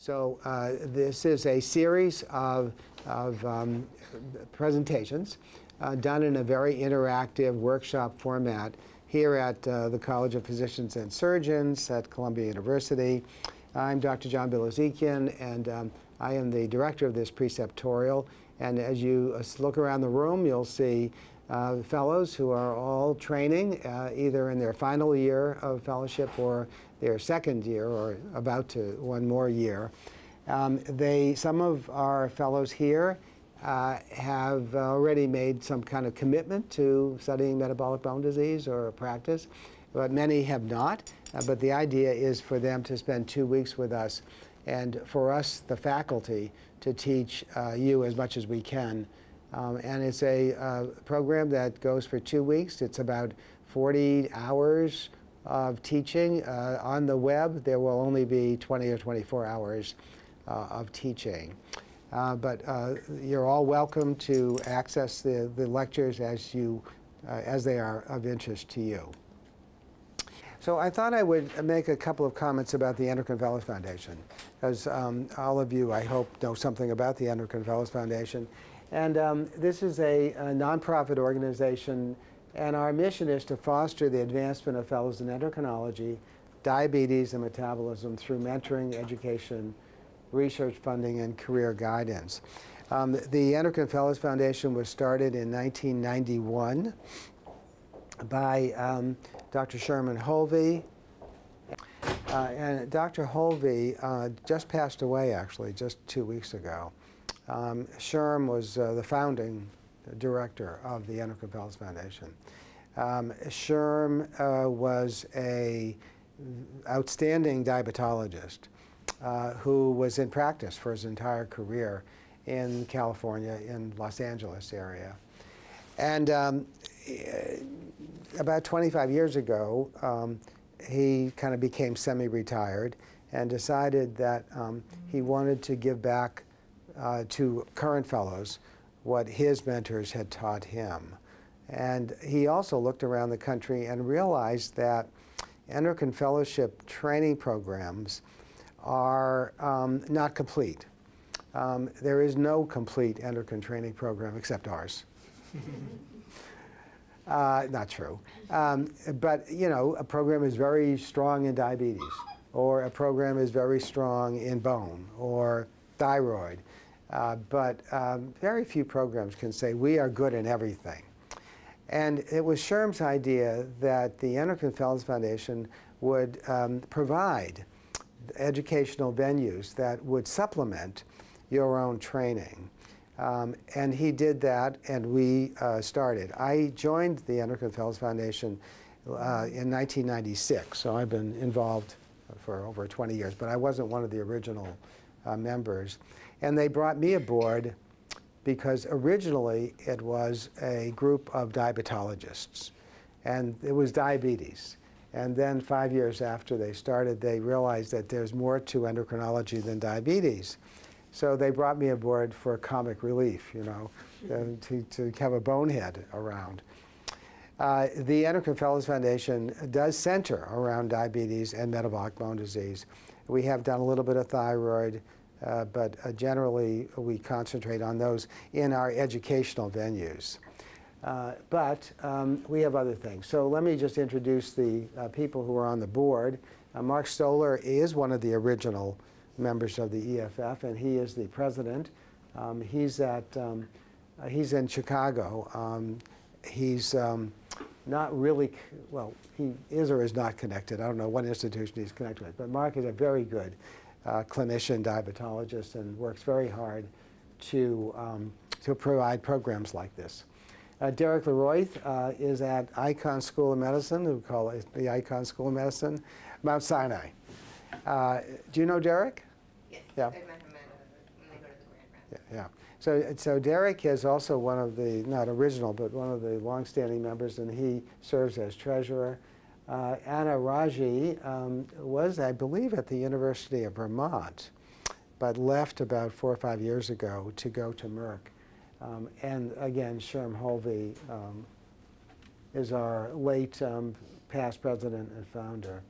So this is a series of presentations done in a very interactive workshop format here at the College of Physicians and Surgeons at Columbia University. I'm Dr. John Bilezikian, and I am the director of this preceptorial. And as you look around the room, you'll see fellows who are all training either in their final year of fellowship or their second year or about to one more year. Some of our fellows here have already made some kind of commitment to studying metabolic bone disease or practice, but many have not. But the idea is for them to spend 2 weeks with us and for us, the faculty, to teach you as much as we can. And it's a program that goes for 2 weeks. It's about 40 hours of teaching. On the web, there will only be 20 or 24 hours of teaching. But you're all welcome to access the lectures as they are of interest to you. So I thought I would make a couple of comments about the Endocrine Fellows Foundation, because all of you, I hope, know something about the Endocrine Fellows Foundation. And this is a nonprofit organization, and our mission is to foster the advancement of fellows in endocrinology, diabetes, and metabolism through mentoring, education, research funding, and career guidance. The Endocrine Fellows Foundation was started in 1991 by Dr. Sherman Holvey. And Dr. Holvey just passed away, actually, just 2 weeks ago. Sherm was the founding director of the Endocrine Fellows Foundation. Sherm was an outstanding diabetologist who was in practice for his entire career in California, in Los Angeles area. And about 25 years ago, he kind of became semi-retired and decided that he wanted to give back to current fellows what his mentors had taught him. And he also looked around the country and realized that endocrine fellowship training programs are not complete. There is no complete endocrine training program except ours. Not true. But, you know, a program is very strong in diabetes, or a program is very strong in bone or thyroid. But very few programs can say we are good in everything. And it was Sherm's idea that the Endocrine Fellows Foundation would provide educational venues that would supplement your own training. And he did that, and we started. I joined the Endocrine Fellows Foundation in 1996, so I've been involved for over 20 years, but I wasn't one of the original members. And they brought me aboard because originally it was a group of diabetologists, and it was diabetes. And then 5 years after they started, they realized that there's more to endocrinology than diabetes. So they brought me aboard for comic relief, you know, to have a bonehead around. The Endocrine Fellows Foundation does center around diabetes and metabolic bone disease. We have done a little bit of thyroid, but generally we concentrate on those in our educational venues. But we have other things. So let me just introduce the people who are on the board. Mark Stoller is one of the original members of the EFF, and he is the president. He's in Chicago. He's not really, well, he is or is not connected. I don't know what institution he's connected with, but Mark is a very good clinician, diabetologist, and works very hard to provide programs like this. Derek Leroyth is at Icahn School of Medicine, we call it the Icahn School of Medicine, Mount Sinai. Do you know Derek? Yes, yeah. I met him when they go to the Grand Rounds. Yeah. So Derek is also one of the, not original, but one of the longstanding members, and he serves as treasurer. Anna Raji was, I believe, at the University of Vermont, but left about 4 or 5 years ago to go to Merck. And again, Sherm Holvey is our late past president and founder.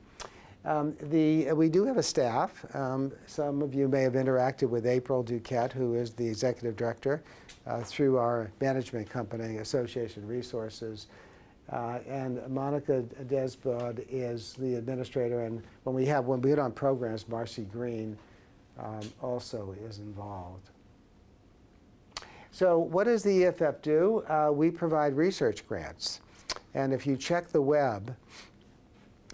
We do have a staff. Some of you may have interacted with April Duquette, who is the executive director, through our management company, Association Resources. And Monica Desbod is the administrator. And when we hit on programs, Marcy Green also is involved. So what does the EFF do? We provide research grants. And if you check the web,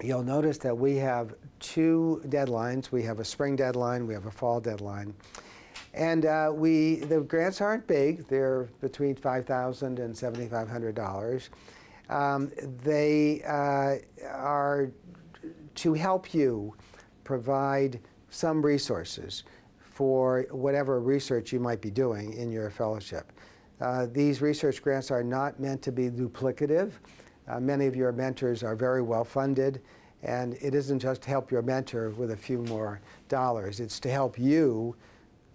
you'll notice that we have 2 deadlines. We have a spring deadline, we have a fall deadline. And the grants aren't big. They're between $5,000 and $7,500. They are to help you provide some resources for whatever research you might be doing in your fellowship. These research grants are not meant to be duplicative. Many of your mentors are very well funded, and it isn't just to help your mentor with a few more dollars. It's to help you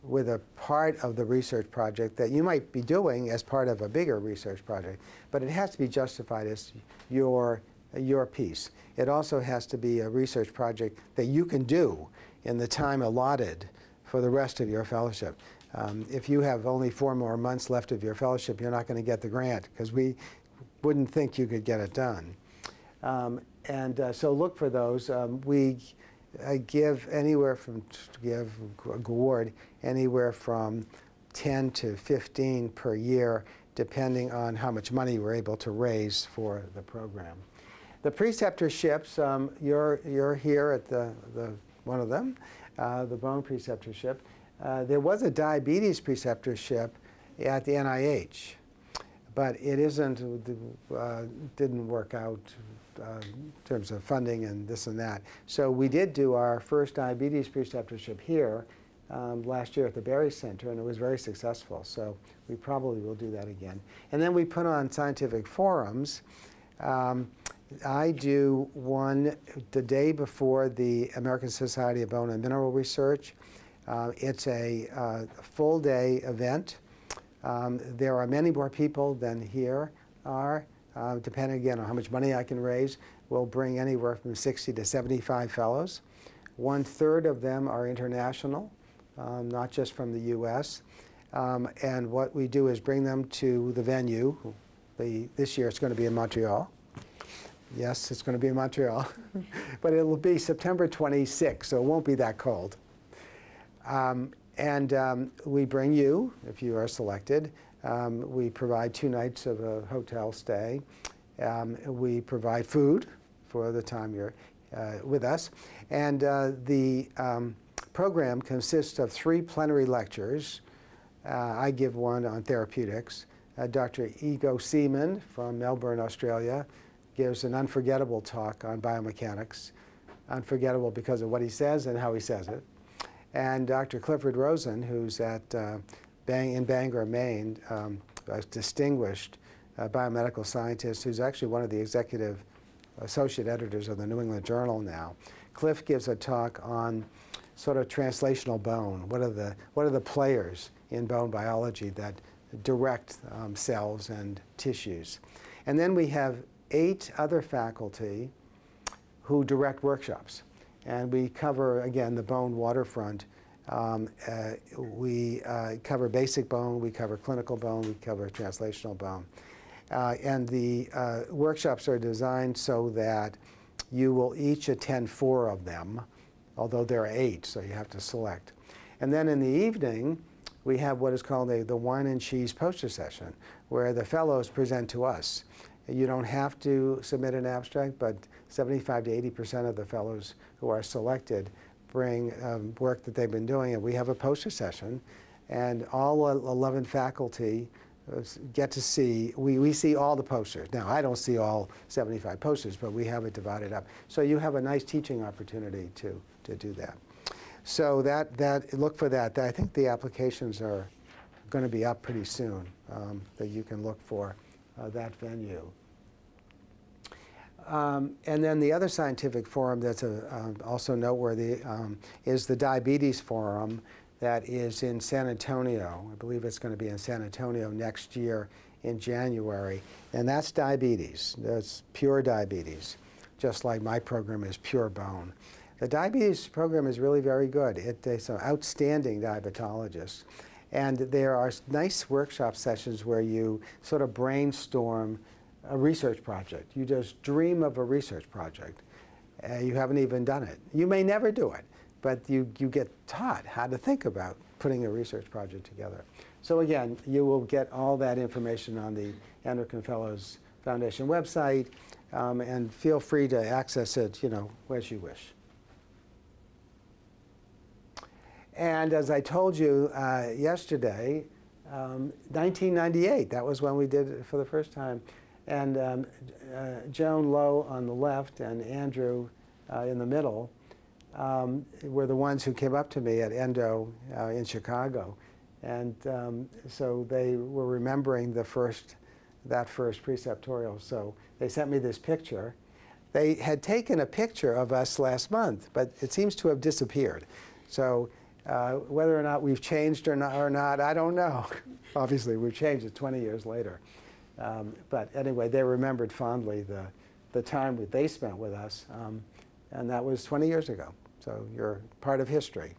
with a part of the research project that you might be doing as part of a bigger research project. But it has to be justified as your piece. It also has to be a research project that you can do in the time allotted for the rest of your fellowship. If you have only 4 more months left of your fellowship, you're not going to get the grant, because we wouldn't think you could get it done. So look for those. We give anywhere from, award anywhere from 10 to 15 per year, depending on how much money we're able to raise for the program. The preceptorships, you're here at the one of them, the bone preceptorship. There was a diabetes preceptorship at the NIH, but it didn't work out in terms of funding and this and that. So we did do our first diabetes preceptorship here last year at the Berry Center, and it was very successful. So we probably will do that again. And then we put on scientific forums. I do one the day before the American Society of Bone and Mineral Research. It's a full-day event. There are many more people than here are. Depending again on how much money I can raise, we'll bring anywhere from 60 to 75 fellows. 1/3 of them are international, not just from the US. And what we do is bring them to the venue. This year it's going to be in Montreal. Yes, it's going to be in Montreal. But it will be September 26th, so it won't be that cold. We bring you, if you are selected. We provide 2 nights of a hotel stay. We provide food for the time you're with us. And the program consists of 3 plenary lectures. I give one on therapeutics. Dr. Ego Seaman from Melbourne, Australia, gives an unforgettable talk on biomechanics. Unforgettable because of what he says and how he says it. And Dr. Clifford Rosen, who's in Bangor, Maine, a distinguished biomedical scientist who's actually one of the executive associate editors of the New England Journal now. Cliff gives a talk on sort of translational bone. What are the players in bone biology that direct cells and tissues? And then we have 8 other faculty who direct workshops. And we cover, again, the bone waterfront. We cover basic bone, we cover clinical bone, we cover translational bone. And the workshops are designed so that you will each attend 4 of them, although there are 8, so you have to select. And then in the evening, we have what is called the wine and cheese poster session, where the fellows present to us. You don't have to submit an abstract, but 75 to 80% of the fellows who are selected bring work that they've been doing, and we have a poster session, and all 11 faculty get to see, we see all the posters. Now, I don't see all 75 posters, but we have it divided up. So you have a nice teaching opportunity to do that. So look for that. I think the applications are going to be up pretty soon, that you can look for that venue. And then the other scientific forum that's also noteworthy is the Diabetes Forum that is in San Antonio. I believe it's going to be in San Antonio next year in January. And that's diabetes. That's pure diabetes, just like my program is pure bone. The diabetes program is really very good. It's some outstanding diabetologists. And there are nice workshop sessions where you sort of brainstorm a research project. You just dream of a research project. You haven't even done it. You may never do it, but you get taught how to think about putting a research project together. So again, you will get all that information on the Endocrine Fellows Foundation website, and feel free to access it, as you wish. And as I told you yesterday, 1998, that was when we did it for the first time. And Joan Lowe on the left and Andrew in the middle were the ones who came up to me at Endo in Chicago. And so they were remembering that first preceptorial. So they sent me this picture. They had taken a picture of us last month, but it seems to have disappeared. So whether or not we've changed or not, I don't know. Obviously, we've changed it 20 years later. But anyway, they remembered fondly the time that they spent with us. And that was 20 years ago. So you're part of history.